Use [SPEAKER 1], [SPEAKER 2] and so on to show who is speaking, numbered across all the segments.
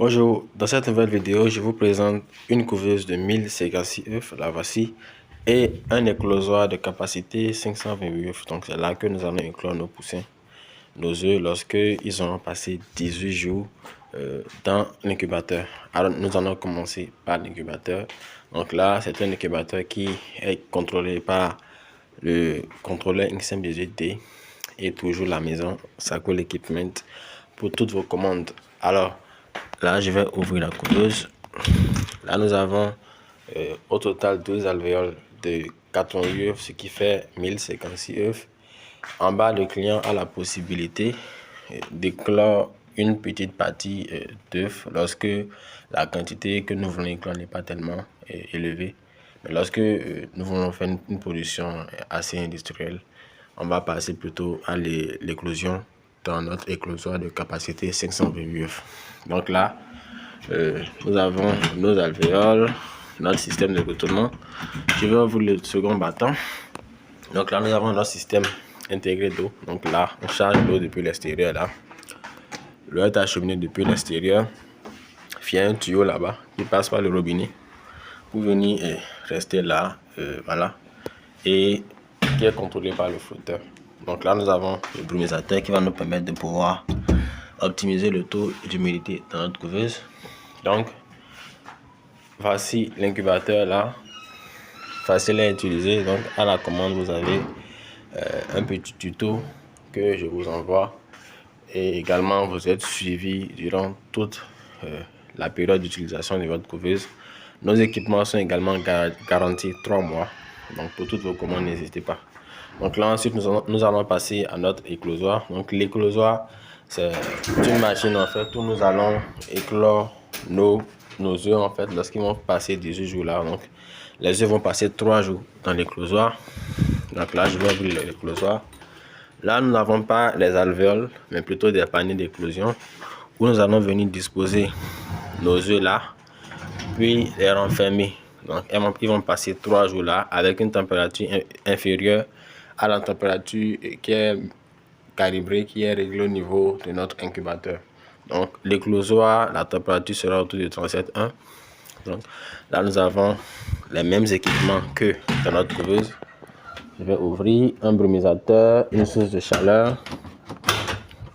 [SPEAKER 1] Bonjour, dans cette nouvelle vidéo, je vous présente une couveuse de 1056 œufs, la voici, et un éclosoir de capacité 528 œufs. Donc c'est là que nous allons éclore nos poussins, nos œufs, lorsque ils auront passé 18 jours dans l'incubateur. Alors nous allons commencer par l'incubateur. Donc là, c'est un incubateur qui est contrôlé par le contrôleur XM 18D et toujours la maison Saco Equipment pour toutes vos commandes. Alors là, je vais ouvrir la couveuse. Là, nous avons au total 12 alvéoles de 88 œufs, ce qui fait 1056 œufs. En bas, le client a la possibilité d'éclore une petite partie d'œufs lorsque la quantité que nous voulons éclore n'est pas tellement élevée. Mais lorsque nous voulons faire une production assez industrielle, on va passer plutôt à l'éclosion dans notre éclosoir de capacité 528 œufs. Donc là, nous avons nos alvéoles, notre système de retournement. Je vais ouvrir le second bâton. Donc là, nous avons notre système intégré d'eau. Donc là, on charge l'eau depuis l'extérieur. Là, l'eau est acheminée depuis l'extérieur via un tuyau là-bas qui passe par le robinet pour venir rester là, voilà, et qui est contrôlé par le flotteur. Donc là, nous avons le brumisateur qui va nous permettre de pouvoir optimiser le taux d'humidité dans notre couveuse. Donc, voici l'incubateur là, facile à utiliser. Donc, à la commande, vous avez un petit tuto que je vous envoie. Et également, vous êtes suivi durant toute la période d'utilisation de votre couveuse. Nos équipements sont également garantis 3 mois. Donc, pour toutes vos commandes, n'hésitez pas. Donc là, ensuite, nous allons passer à notre éclosoir. Donc, l'éclosoir, c'est une machine en fait où nous allons éclore nos œufs en fait lorsqu'ils vont passer 18 jours là. Donc, les œufs vont passer 3 jours dans l'éclosoir. Donc là, je vais ouvrir l'éclosoir. Là, nous n'avons pas les alvéoles, mais plutôt des paniers d'éclosion où nous allons venir disposer nos œufs là, puis les renfermer. Donc, ils vont passer 3 jours là avec une température inférieure à la température qui est calibrée, qui est réglée au niveau de notre incubateur. Donc, l'éclosoir, la température sera autour de 37,1. Donc, là, nous avons les mêmes équipements que dans notre couveuse. Je vais ouvrir un brumisateur, une source de chaleur,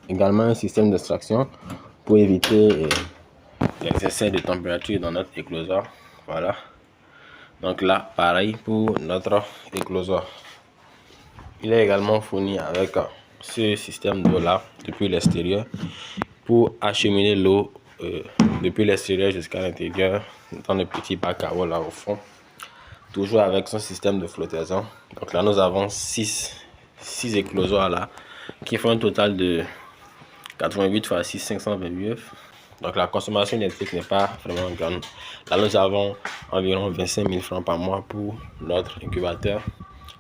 [SPEAKER 1] également un système d'extraction pour éviter les excès de température dans notre éclosoir. Voilà. Donc là, pareil pour notre éclosoir. Il est également fourni avec ce système d'eau là depuis l'extérieur pour acheminer l'eau depuis l'extérieur jusqu'à l'intérieur dans le petit bac à eau là au fond. Toujours avec son système de flottaison. Donc là, nous avons 6 éclosoirs là qui font un total de 88 x 6, 528 œufs. Donc la consommation électrique n'est pas vraiment grande. Là, nous avons environ 25 000 francs par mois pour notre incubateur.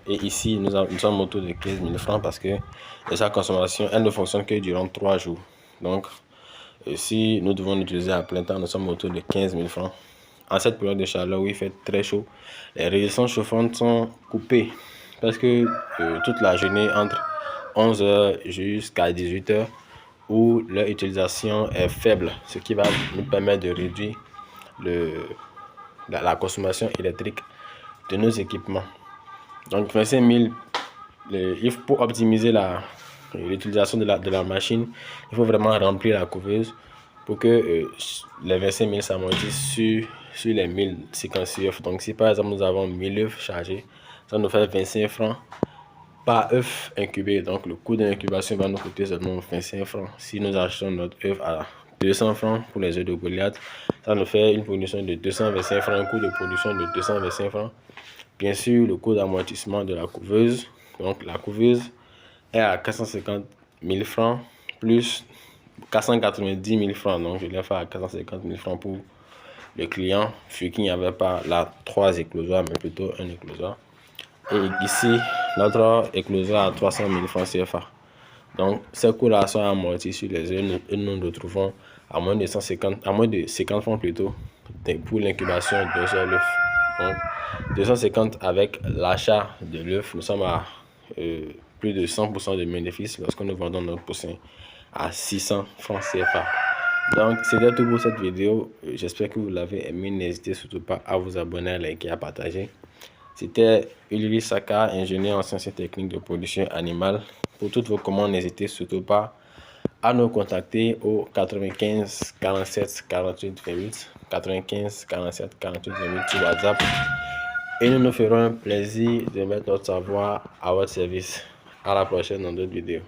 [SPEAKER 1] Et ici, nous sommes autour de 15 000 francs parce que sa consommation, elle ne fonctionne que durant 3 jours. Donc, si nous devons l'utiliser à plein temps, nous sommes autour de 15 000 francs. En cette période de chaleur où il fait très chaud, les résistances chauffantes sont coupées parce que toute la journée entre 11 h jusqu'à 18 h où leur utilisation est faible, ce qui va nous permettre de réduire la consommation électrique de nos équipements. Donc 25 000, pour optimiser l'utilisation de la machine, il faut vraiment remplir la couveuse pour que les 25 000 s'amortissent sur les 1056 œufs. Donc si par exemple nous avons 1000 œufs chargés, ça nous fait 25 francs par œuf incubé. Donc le coût de l'incubation va nous coûter seulement 25 francs. Si nous achetons notre œuf à 200 francs pour les œufs de Goliath, ça nous fait une production de 225 francs, un coût de production de 225 francs. Bien sûr, le coût d'amortissement de la couveuse. Donc la couveuse est à 450 000 francs plus 490 000 francs. Donc je l'ai fait à 450 000 francs pour le client, vu qu'il n'y avait pas là 3 éclosoirs, mais plutôt un éclosoir. Et ici, notre éclosoir à 300 000 francs CFA. Donc ces coûts-là sont amortis sur les œufs et nous nous retrouvons à moins de 50 francs plutôt pour l'incubation de seul œuf. Donc 250 avec l'achat de l'œuf, nous sommes à plus de 100% de bénéfices lorsque nous vendons notre poussin à 600 francs CFA. Donc, c'était tout pour cette vidéo. J'espère que vous l'avez aimé. N'hésitez surtout pas à vous abonner, à liker, à partager. C'était Ulrich Saka, ingénieur en sciences et techniques de production animale. Pour toutes vos commandes, n'hésitez surtout pas à nous contacter au 95 47 48 28, 95 47 48 28 sur WhatsApp. Et nous nous ferons un plaisir de mettre notre savoir à votre service. À la prochaine dans d'autres vidéos.